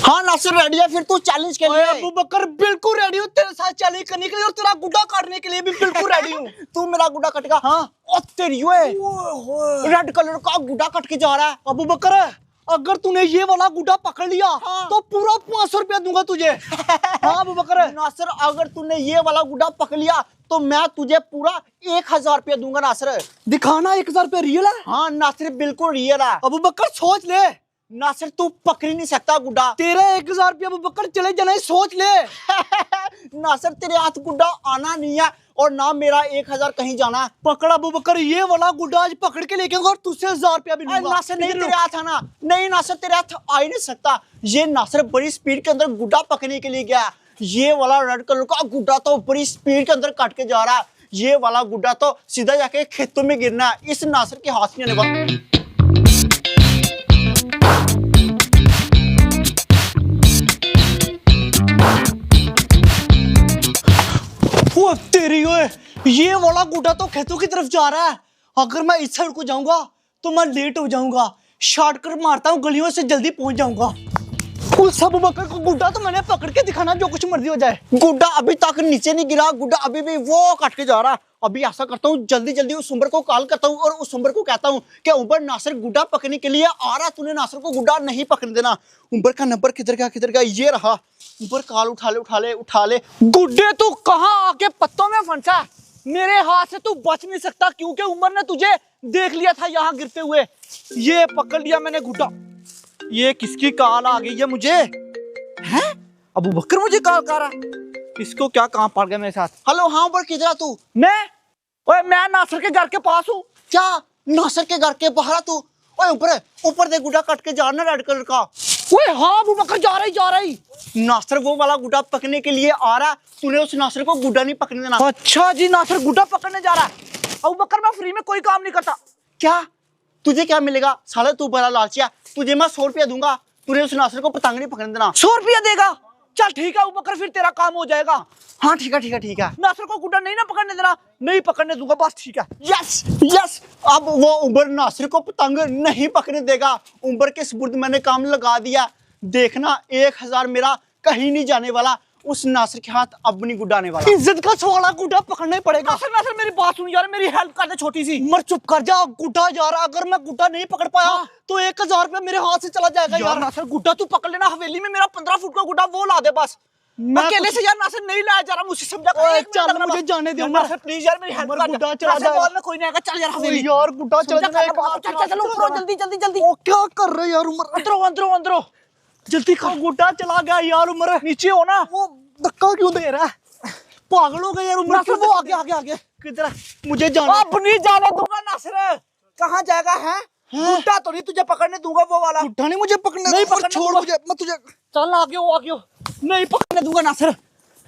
हाँ नासिर रेडी है, फिर तू चैलेंज के लिए। अबू बकर बिल्कुल रेडी हूँ तेरे साथ चैलेंज करने के लिए और तेरा गुड्डा काटने के लिए भी बिल्कुल रेडी हूँ। तू मेरा गुड्डा कटेगा? हाँ। और तेरी रेड कलर का गुड्डा कट के जा रहा है। अबू बकर अगर तूने ये वाला गुड्डा पकड़ लिया तो पूरा 500 रुपया दूंगा तुझे। हाँ अबू बकर। नासिर अगर तूने ये वाला गुड्डा पकड़ लिया तो मैं तुझे पूरा 1000 रुपया दूंगा नासिर। दिखाना 1000 रुपया रियल है? हाँ नासिर बिल्कुल रियल है। अबू बकर सोच ले। नासिर तू पकड़ नहीं सकता गुड्डा। तेरा 1000 रुपया अबू बकर चले जाना, सोच ले। नासिर तेरे हाथ गुड्डा आना नहीं है और ना मेरा 1000 कहीं जाना है। पकड़ अबू बकर, ये वाला गुड्डा आज पकड़ के लेके और तुझसे 1000 रुपया भी लूंगा। नासिर नहीं तेरे हाथ आना, नहीं नासिर तेरे हाथ आ ही नहीं सकता। ये नासिर बड़ी स्पीड के अंदर गुड्डा पकड़ने के लिए गया। ये वाला रेड कलर का गुड्डा तो बड़ी स्पीड के अंदर काट के जा रहा है। ये वाला गुड्डा तो सीधा जाके खेतों में गिरना है। इस नासिर के हाथ में आने वाला। तेरी ओए, ये वाला गुड्डा तो खेतों की तरफ जा रहा है। अगर मैं इस साइड को जाऊंगा तो मैं लेट हो जाऊंगा। शॉर्टकट मारता हूँ, गलियों से जल्दी पहुंच जाऊंगा। उस अबू बकर को गुड्डा तो मैंने पकड़ के दिखाना, जो कुछ मर्जी हो जाए। गुड्डा अभी तक नीचे नहीं गिरा, गुड्डा अभी भी वो काट के जा रहा है। अभी ऐसा करता हूँ, जल्दी जल्दी उस उमर को कॉल करता हूँ और उस उमर को कहता हूँ कि उमर नासिर गुड्डा पकड़ने के लिए आ रहा, तूने नासिर को गुड्डा नहीं पकड़ने देना। उमर का नंबर किधर गया? ये रहा। उमर कॉल उठा ले। गुड्डे तू कहाँ आके पत्तों में फंसा? मेरे हाथ से तू बच नहीं सकता क्योंकि उमर ने तुझे देख लिया था यहाँ गिरते हुए। ये पकड़ लिया मैंने गुड्डा। ये किसकी कॉल आ गई है मुझे? हैं? अबू बकर मुझे कॉल कर रहा है। इसको क्या काम पड़ गया मेरे साथ? हेलो, हाँ उमर किधर तू? मैं नासिर के घर के पास हूँ। क्या नासिर के घर के बाहर तू? ओए ऊपर दे गुड्डा कट के जा रहा रेड कलर का। ओए हाँ अबू बकर जा रही। नासिर वो वाला गुड्डा पकड़ने के लिए आ रहा, तूने उस नासिर को गुड्डा नहीं पकड़ने देना। अच्छा जी, नासिर गुड्डा पकड़ने जा रहा है। अबू बकर मैं फ्री में कोई काम नहीं करता। क्या तुझे क्या मिलेगा? साले तू बड़ा लालचिया। तुझे मैं 100 रुपया दूंगा, तूने उस नासिर को पतंग नहीं पकड़ने देना। 100 रुपया देगा? चल ठीक है अबू बकर, फिर तेरा काम हो जाएगा। हाँ ठीक है। नासिर को गुड्डा नहीं ना पकड़ने देना? नहीं पकड़ने दूंगा, बस ठीक है। यस। अब वो उमर नासिर को पतंग नहीं पकड़ने देगा। उमर के सुपुर्द मैंने काम लगा दिया। देखना 1000 मेरा कहीं नहीं जाने वाला। उस नासिर के हाथ अब नहीं गुड्डा आने वाला। इज्जत का सवाल, गुड्डा पकड़ना ही पड़ेगा। नासिर मेरी बात सुन यार, मेरी हेल्प कर दे छोटी सी। मर चुप कर जा, गुड्डा जा रहा। अगर मैं गुड्डा नहीं पकड़ पाया तो 1000 रुपया मेरे हाथ से चला जाएगा। यार नासिर गुड्डा तू पकड़ लेना। हवेली में मेरा 15 फुट का गुड्डा वो ला दे बस। मैं अकेले से यार नासिर नहीं लाया जा रहा, मुझे समझा। चल मुझे जाने दे नासिर प्लीज यार, मेरी हेल्प कर। गुड्डा चला जाएगा। बाद में कोई नहीं आएगा। चल यार हवेली। यार गुड्डा चला जाएगा। चल ऊपर जल्दी। ओ क्या कर रहे यार उमर? अंदरो जल्दी कर। गुड्डा चला गया यार उमर। नीचे हो ना। वो धक्का क्यों दे रहा है? पागल हो गए यार उमर। वो आगे किधर? मुझे जाना। अब नहीं जाने दूंगा नासिर। कहाँ जाएगा है? गुड्डा तो नहीं तुझे पकड़ने दूंगा वो वाला। गुड्डा नहीं मुझे पकड़ने नहीं दूंगा। छोड़ मुझे, मैं तुझे। चल आगे हो। नहीं पकड़ने दूंगा नासिर।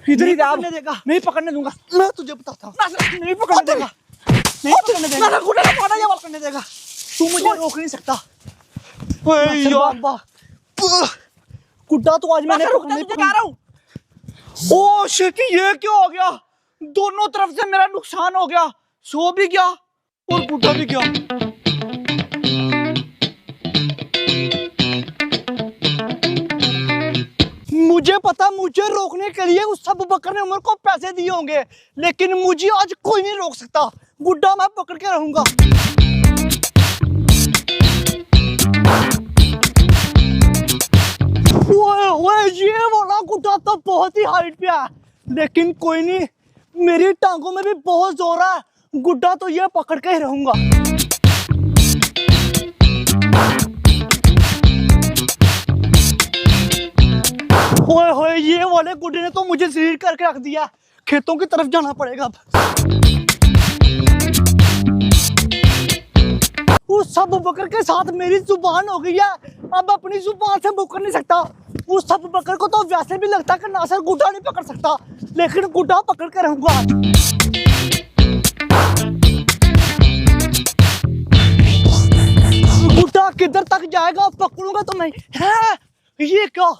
इधर ही पकड़ने देगा। नहीं पकड़ने दूंगा। मैं तुझे बताता हूँ। नासिर नहीं पकड़ने देगा। नहीं पकड़ने देगा। नासिर गुड्डा को पाना या पकड़ने देगा। तू मुझे रोक नहीं सकता। गुड्डा तो आज मैंने पकड़ने जा रहा हूँ। ओ शिट, ये क्या हो गया? दोनों तरफ से मेरा नुकसान हो गया। सो भी गया और गुड्डा भी गया। मुझे पता, मुझे रोकने के लिए उस अबू बकर ने उमर को पैसे दिए होंगे, लेकिन मुझे आज कोई नहीं रोक सकता। गुड्डा मैं पकड़ के रहूंगा। ओए ये वाला गुड्डा तो बहुत ही हाइट पे है, लेकिन कोई नहीं, मेरी टांगों में भी बहुत जोर है। गुड्डा तो ये पकड़ के ही रहूंगा। ओए ये वाले गुड्डे ने तो मुझे जलील करके रख दिया। खेतों की तरफ जाना पड़ेगा अब। उस अबू बकर के साथ मेरी जुबान हो गई है, अब अपनी जुबान से मुकर नहीं सकता। उस अबू बकर को तो वैसे भी लगता कि नासिर गुड्डा नहीं पकड़ सकता, लेकिन गुड्डा पकड़ के रहूंगा। गुड्डा किधर तक जाएगा? पकड़ूंगा तो मैं। है ये क्या?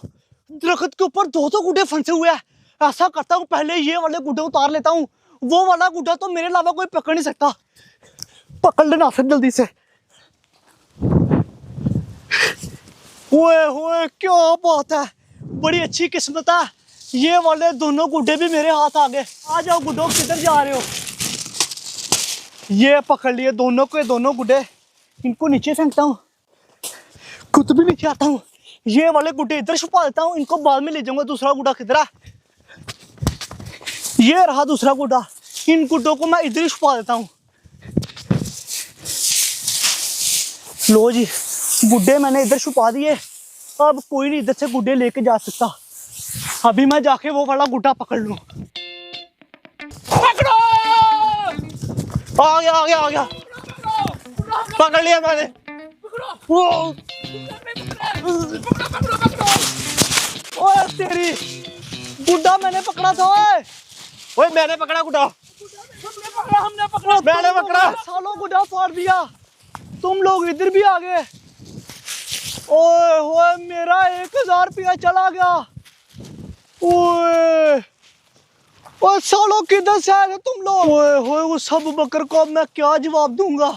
दरख्त के ऊपर 2 गुड्डे फंसे हुए हैं। ऐसा करता हूँ, पहले ये वाले गुड्डे उतार लेता हूँ। वो वाला गुड्डा तो मेरे अलावा कोई पकड़ नहीं सकता। पकड़ लेना नासिर जल्दी से। ओए क्या बात है, बड़ी अच्छी किस्मत है, ये वाले दोनों गुड्डे भी मेरे हाथ आ गए। आ जाओ गुड्डो, किधर जा रहे हो? ये पकड़ लिए दोनों के दोनों गुड्डे, इनको नीचे फेंकता हूँ, खुद भी नीचे आता हूँ। ये वाले गुड्डे इधर छुपा देता हूँ, इनको बाद में ले जाऊंगा। दूसरा गुड्डा किधर है? ये रहा दूसरा गुड्डा, इन गुड्डों को मैं इधर ही छुपा देता हूँ। लो जी, गुड्डे मैंने इधर छुपा दिए। अब कोई नहीं इधर से गुड्डे लेके जा सकता। अभी मैं जाके वो वाला गुड्डा पकड़ लूं। पकड़ो! आ गया आ गया आ गया, पकड़ लिया मैंने। वो ओए तेरी, गुड्डा मैंने पकड़ा था। ओए मैंने पकड़ा गुड्डा, हमने पकड़ा, मैंने पकड़ा। सालों गुड्डा फाड़ दिया, तुम लोग इधर भी आ गए। ओए होए, मेरा 1000 रुपया चला गया। ओए ओए सालों किधर से आए तुम लोग? ओए होए, उस अबू बकर को मैं क्या जवाब दूंगा?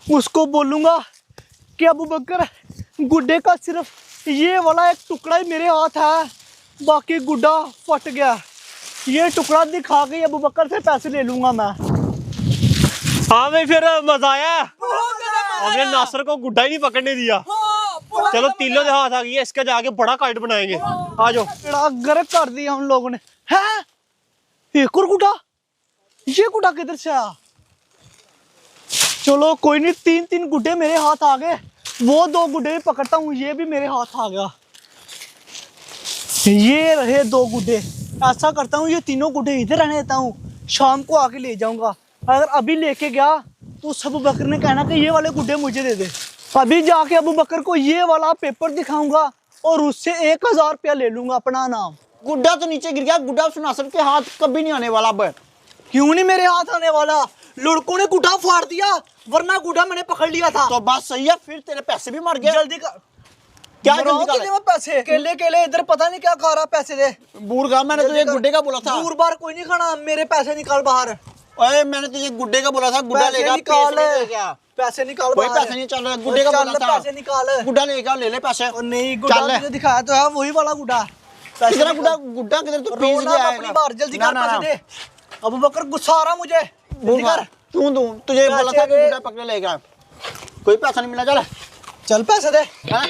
उसको बोलूंगा कि अबू बकर, गुड्डे का सिर्फ ये वाला एक टुकड़ा ही मेरे हाथ है, बाकी गुड्डा फट गया। ये टुकड़ा दिखा के अबू बकर से पैसे ले लूंगा मैं। हाँ भाई, फिर मजा आया। हमने नासर को गुड्डा ही नहीं पकड़ने दिया। चलो तीनों के हाथ आ गई है, इसका जाके बड़ा काइट बनाएंगे। आ जाओ। बड़ा गर्क कर दिया उन लोगों ने। है एक और गुड्डा, ये गुड्डा किधर से आया? चलो कोई नहीं, 3 गुड्डे मेरे हाथ आ गए। वो 2 गुड्डे भी पकड़ता हूँ, ये भी मेरे हाथ आ गया। ये रहे 2 गुड्डे। ऐसा करता हूँ, ये तीनों गुड्डे इधर रहने देता हूँ, शाम को आके ले जाऊंगा। अगर अभी लेके गया तो उस अबू बकर ने कहना कि ये वाले गुड्डे मुझे दे दे। अभी जाके अबू बकर को ये वाला पेपर दिखाऊंगा और उससे 1000 रुपया ले लूंगा अपना नाम। गुड्डा तो नीचे गिर गया, गुड्डा उस नासिर के हाथ कभी नहीं आने वाला। अब क्यों नहीं मेरे हाथ आने वाला? लड़कों ने गुड्डा फाड़ दिया, वरना गुड्डा मैंने पकड़ लिया था। तो बात सही है, फिर तेरे पैसे भी मर गए। जल्दी कर। क्या मराओ जल्दी कर? तुझे मैं पैसे केले केले इधर पता नहीं क्या खा रहा, पैसे दे। बूढ़ा, मैंने तुझे गुड्डे का बोला था। दूर बार कोई नहीं खाना, मेरे पैसे निकाल बाहर। ओए मैंने तुझे गुड्डे का बोला था, गुड्डा लेगा, निकाल, पैसे ले गया। पैसे निकाल कोई बाहर। पैसे नहीं चल रहा, गुड्डे का बोला था। पैसे निकाल, गुड्डा लेगा, ले ले पैसे। और नहीं, गुड्डा चल। तुझे दिखाया तो है वही वाला गुड्डा। किधर गुड्डा? गुड्डा किधर? तू पीस रोना ले अपनी बार, जल्दी कर पैसे दे। अबू बकर गुस्सा आ रहा मुझे, जल्दी कर। तुझे बोला था कि गुड्डा पकड़ लेगा, कोई पैसा नहीं मिला। चल चल पैसे दे। हाँ?